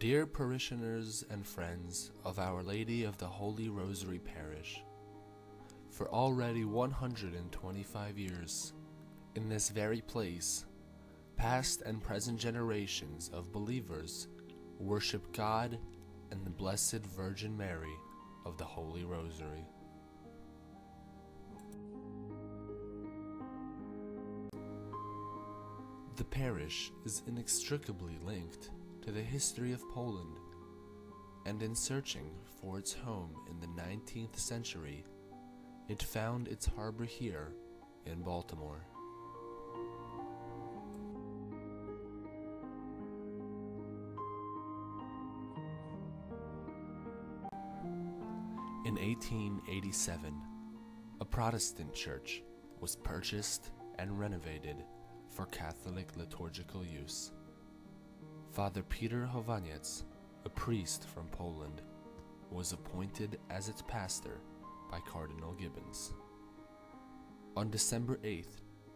Dear parishioners and friends of Our Lady of the Holy Rosary Parish, for already 125 years, in this very place, past and present generations of believers worship God and the Blessed Virgin Mary of the Holy Rosary. The parish is inextricably linked to the history of Poland, and in searching for its home in the 19th century, it found its harbor here in Baltimore. In 1887, a Protestant church was purchased and renovated for Catholic liturgical use. Father Peter Chovanec, a priest from Poland, was appointed as its pastor by Cardinal Gibbons. On December 8,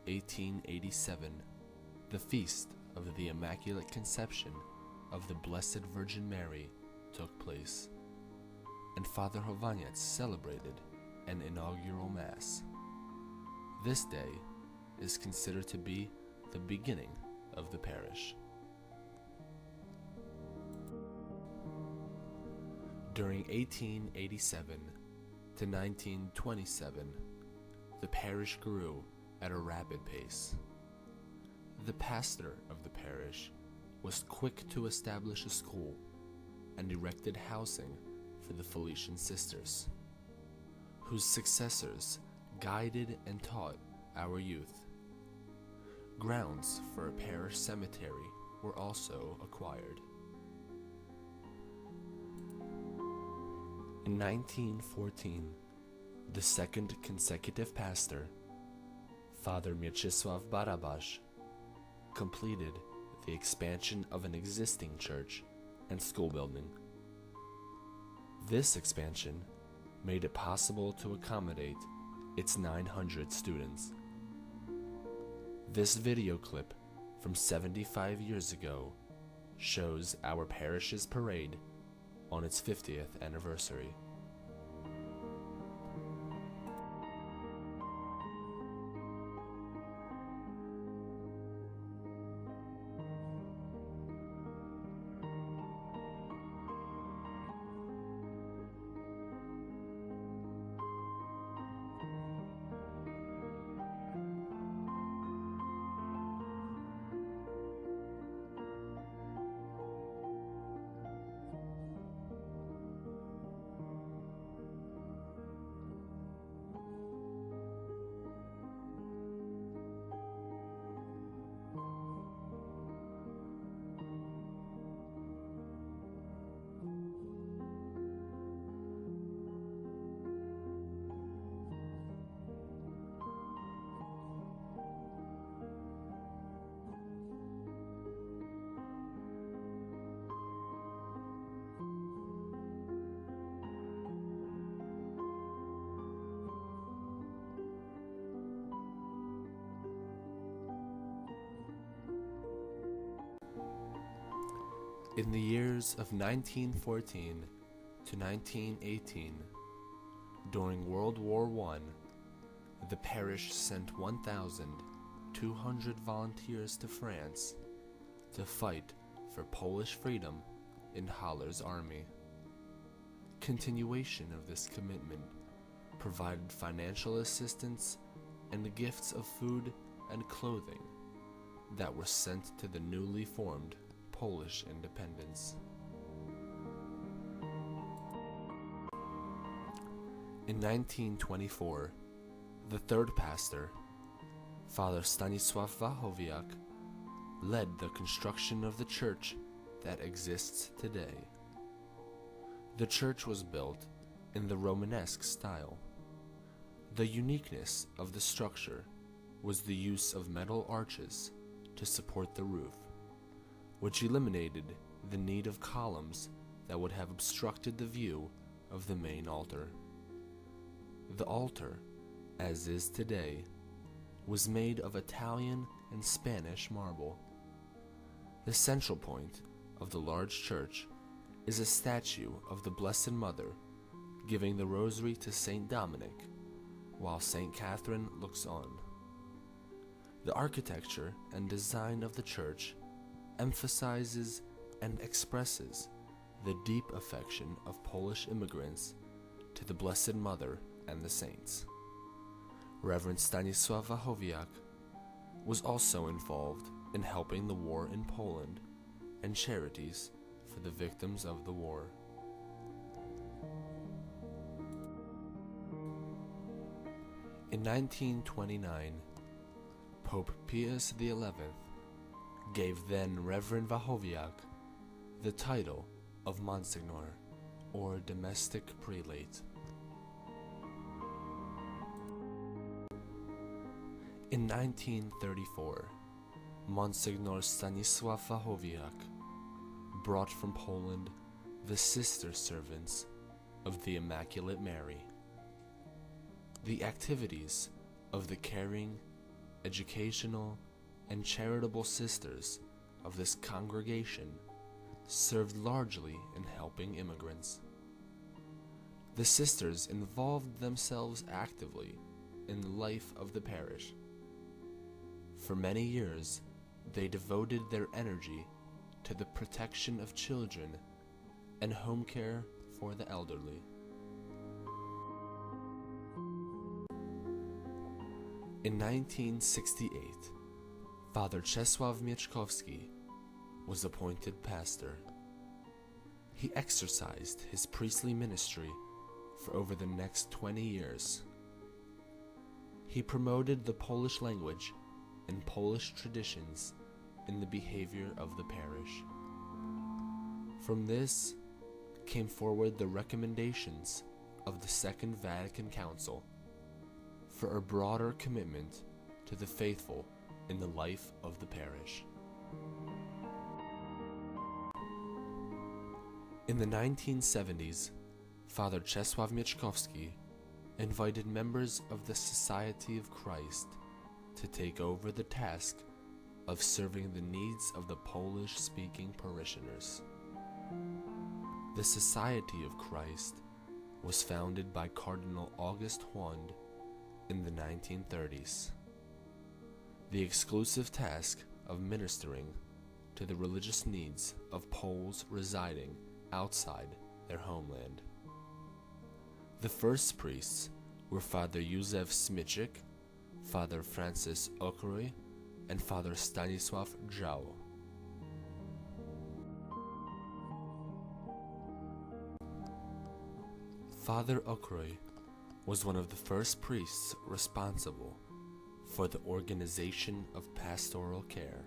1887, the feast of the Immaculate Conception of the Blessed Virgin Mary took place, and Father Chovanec celebrated an inaugural Mass. This day is considered to be the beginning of the parish. During 1887 to 1927, the parish grew at a rapid pace. The pastor of the parish was quick to establish a school and erected housing for the Felician sisters, whose successors guided and taught our youth. Grounds for a parish cemetery were also acquired. In 1914, the second consecutive pastor, Father Mieczysław Barabasz, completed the expansion of an existing church and school building. This expansion made it possible to accommodate its 900 students. This video clip from 75 years ago shows our parish's parade on its 50th anniversary. In the years of 1914 to 1918, during World War I, the parish sent 1,200 volunteers to France to fight for Polish freedom in Haller's army. Continuation of this commitment provided financial assistance and the gifts of food and clothing that were sent to the newly formed Polish independence. In 1924, the third pastor, Father Stanisław Wachowiak, led the construction of the church that exists today. The church was built in the Romanesque style. The uniqueness of the structure was the use of metal arches to support the roof, which eliminated the need of columns that would have obstructed the view of the main altar. The altar, as is today, was made of Italian and Spanish marble. The central point of the large church is a statue of the Blessed Mother giving the rosary to Saint Dominic, while Saint Catherine looks on. The architecture and design of the church emphasizes and expresses the deep affection of Polish immigrants to the Blessed Mother and the saints. Reverend Stanisław Wachowiak was also involved in helping the war in Poland and charities for the victims of the war. In 1929, Pope Pius XI gave then Reverend Wachowiak the title of Monsignor, or domestic prelate. In 1934, Monsignor Stanisław Wachowiak brought from Poland the sister servants of the Immaculate Mary. The activities of the caring, educational, and charitable sisters of this congregation served largely in helping immigrants. The sisters involved themselves actively in the life of the parish. For many years, they devoted their energy to the protection of children and home care for the elderly. In 1968, Father Czesław Mieczkowski was appointed pastor. He exercised his priestly ministry for over the next 20 years. He promoted the Polish language and Polish traditions in the behavior of the parish. From this came forward the recommendations of the Second Vatican Council for a broader commitment to the faithful in the life of the parish. In the 1970s, Father Czesław Mieczkowski invited members of the Society of Christ to take over the task of serving the needs of the Polish-speaking parishioners. The Society of Christ was founded by Cardinal August Hwand in the 1930s. The exclusive task of ministering to the religious needs of Poles residing outside their homeland. The first priests were Father Józef Smyczek, Father Francis Okroy, and Father Stanisław Żał. Father Okroy was one of the first priests responsible for the organization of pastoral care.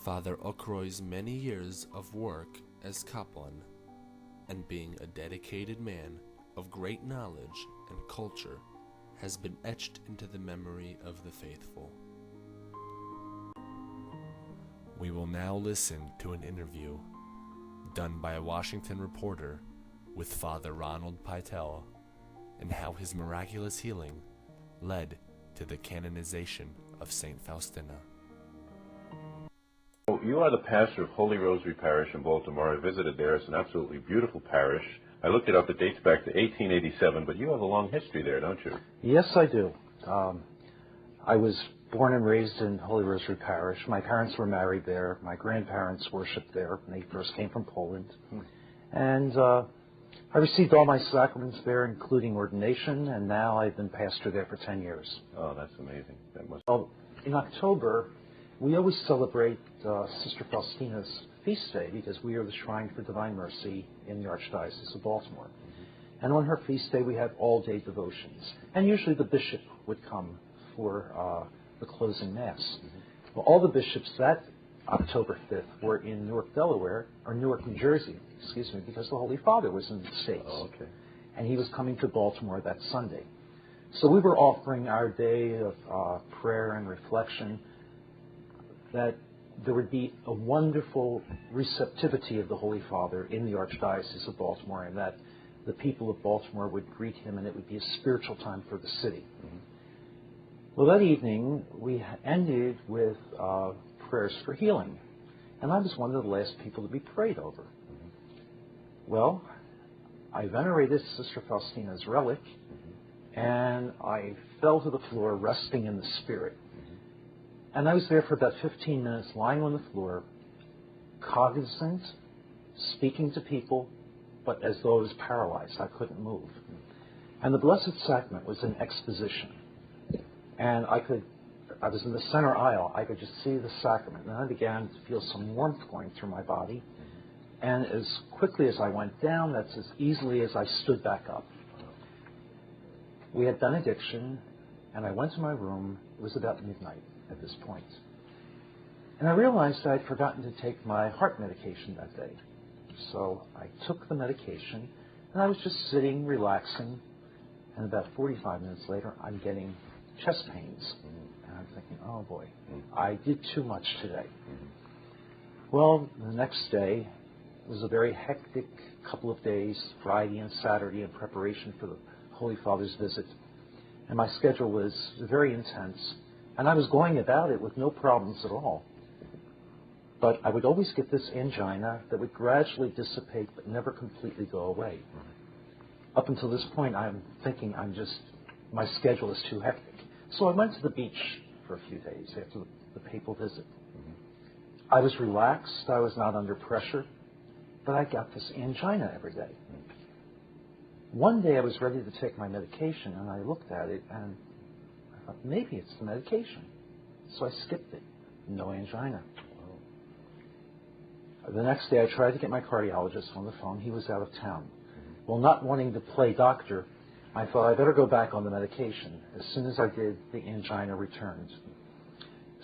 Father Okroy's many years of work as kaplan and being a dedicated man of great knowledge and culture has been etched into the memory of the faithful. We will now listen to an interview done by a Washington reporter with Father Ronald Pytel and how his miraculous healing led to the canonization of Saint Faustina. You are the pastor of Holy Rosary Parish in Baltimore. I visited there. It's an absolutely beautiful parish. I looked it up. It dates back to 1887, but you have a long history there, don't you? Yes, I do. I was born and raised in Holy Rosary Parish. My parents were married there. My grandparents worshipped there. They first came from Poland. And I received all my sacraments there, including ordination, and now I've been pastor there for 10 years. Oh, that's amazing. That must. Well, in October, we always celebrate Sister Faustina's feast day because we are the Shrine for Divine Mercy in the Archdiocese of Baltimore. Mm-hmm. And on her feast day, we have all-day devotions. And usually the bishop would come for the closing Mass. Mm-hmm. Well, all the bishops that October 5th were in Newark, Delaware, or Newark, New Jersey, because the Holy Father was in the States. Oh, okay. And he was coming to Baltimore that Sunday. So we were offering our day of prayer and reflection that there would be a wonderful receptivity of the Holy Father in the Archdiocese of Baltimore, and that the people of Baltimore would greet him, and it would be a spiritual time for the city. Mm-hmm. Well, that evening, we ended with prayers for healing. And I was one of the last people to be prayed over. Mm-hmm. Well, I venerated Sister Faustina's relic, and I fell to the floor, resting in the Spirit. And I was there for about 15 minutes, lying on the floor, cognizant, speaking to people, but as though I was paralyzed. I couldn't move. And the Blessed Sacrament was in exposition. And I was in the center aisle. I could just see the sacrament. And I began to feel some warmth going through my body. And as quickly as I went down, that's as easily as I stood back up. We had benediction, and I went to my room. It was about midnight at this point. And I realized I had forgotten to take my heart medication that day. So I took the medication, and I was just sitting, relaxing. And about 45 minutes later, I'm getting chest pains. And I'm thinking, oh boy, I did too much today. Well, the next day was a very hectic couple of days, Friday and Saturday, in preparation for the Holy Father's visit. And my schedule was very intense. And I was going about it with no problems at all. But I would always get this angina that would gradually dissipate but never completely go away. Up until this point, I'm thinking my schedule is too hectic. So I went to the beach for a few days after the papal visit. I was relaxed. I was not under pressure. But I got this angina every day. One day I was ready to take my medication, and I looked at it, and I thought, maybe it's the medication. So I skipped it. No angina. The next day I tried to get my cardiologist on the phone. He was out of town. Well, not wanting to play doctor, I thought I better go back on the medication. As soon as I did, the angina returned.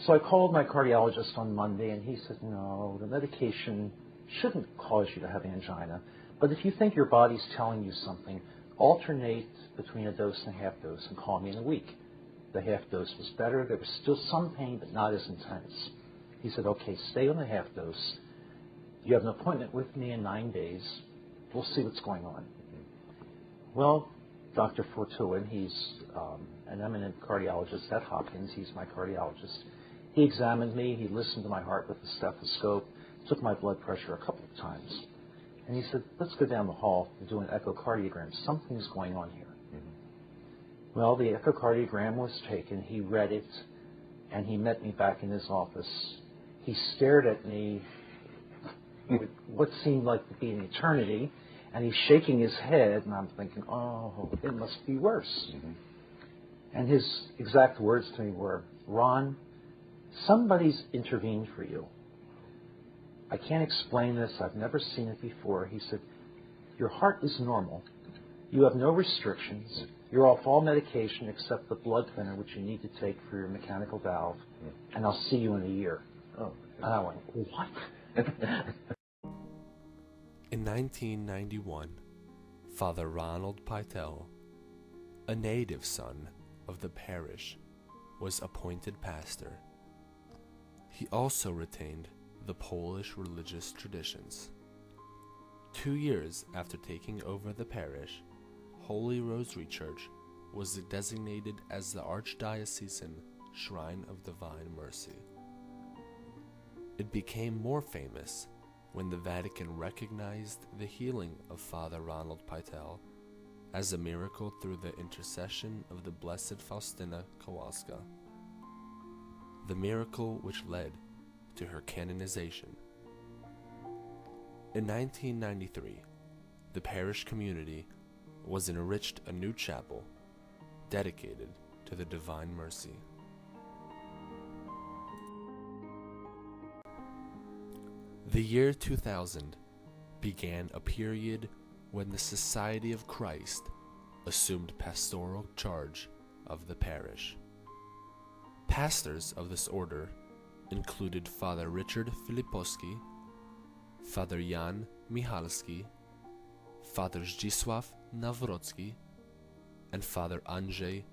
So I called my cardiologist on Monday, and he said, no, the medication shouldn't cause you to have angina. But if you think your body's telling you something, alternate between a dose and a half dose and call me in a week. The half dose was better. There was still some pain, but not as intense. He said, okay, stay on the half dose. You have an appointment with me in 9 days. We'll see what's going on. Well, Dr. Fortuin, he's an eminent cardiologist at Hopkins. He's my cardiologist. He examined me. He listened to my heart with the stethoscope, took my blood pressure a couple of times. And he said, let's go down the hall and do an echocardiogram. Something's going on here. Well, the echocardiogram was taken. He read it, and he met me back in his office. He stared at me with what seemed like to be an eternity, and he's shaking his head, and I'm thinking, oh, it must be worse. And his exact words to me were, Ron, somebody's intervened for you. I can't explain this. I've never seen it before. He said, your heart is normal. You have no restrictions. You're off all medication except the blood thinner, which you need to take for your mechanical valve, and I'll see you in a year. Oh, and I went, what? In 1991, Father Ronald Pytel, a native son of the parish, was appointed pastor. He also retained the Polish religious traditions. 2 years after taking over the parish, Holy Rosary Church was designated as the Archdiocesan Shrine of Divine Mercy. It became more famous when the Vatican recognized the healing of Father Ronald Pytel as a miracle through the intercession of the Blessed Faustina Kowalska, the miracle which led to her canonization. In 1993, the parish community was enriched a new chapel dedicated to the Divine Mercy. The year 2000 began a period when the Society of Christ assumed pastoral charge of the parish. Pastors of this order included Father Richard Filipowski, Father Jan Michalski, Father Zdzisław Nawrocki, and Father AndrzejT.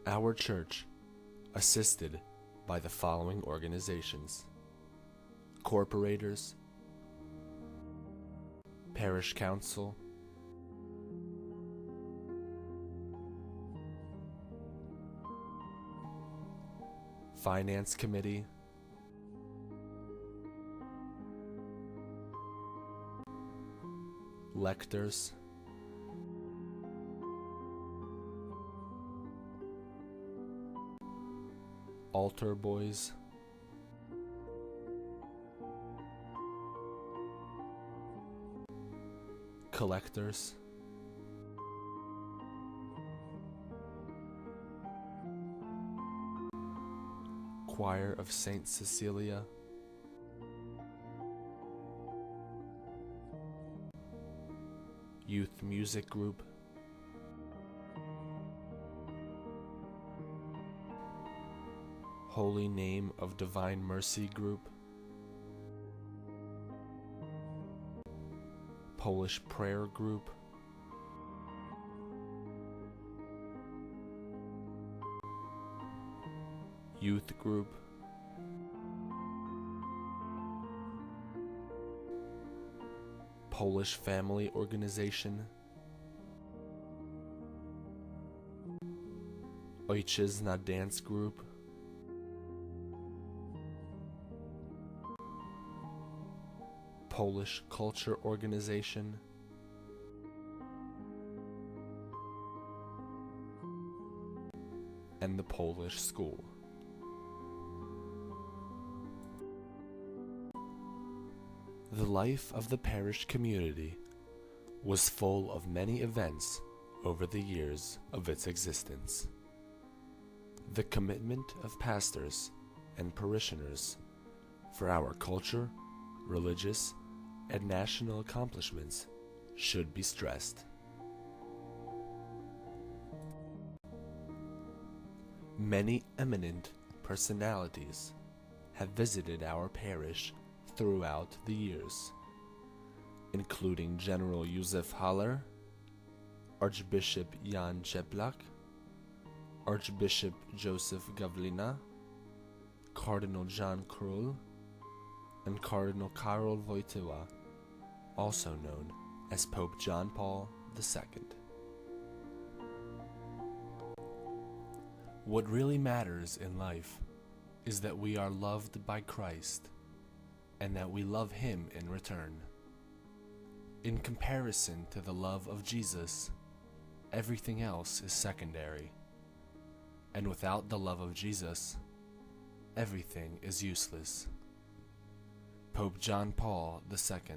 Our church assisted by the following organizations: Corporators, Parish Council, Finance Committee, lectors, altar boys, collectors, choir of Saint Cecilia, youth music group, Holy Name of Divine Mercy group, Polish prayer group, youth group, Polish family organization, Ojczyzna dance group, Polish culture organization, and the Polish school. The life of the parish community was full of many events over the years of its existence. The commitment of pastors and parishioners for our culture, religious, and national accomplishments should be stressed. Many eminent personalities have visited our parish throughout the years, including General Józef Haller, Archbishop Jan Cieplak, Archbishop Joseph Gawlina, Cardinal John Król, and Cardinal Karol Wojtyła, also known as Pope John Paul II. What really matters in life is that we are loved by Christ and that we love Him in return. In comparison to the love of Jesus, everything else is secondary. And without the love of Jesus, everything is useless. Pope John Paul II.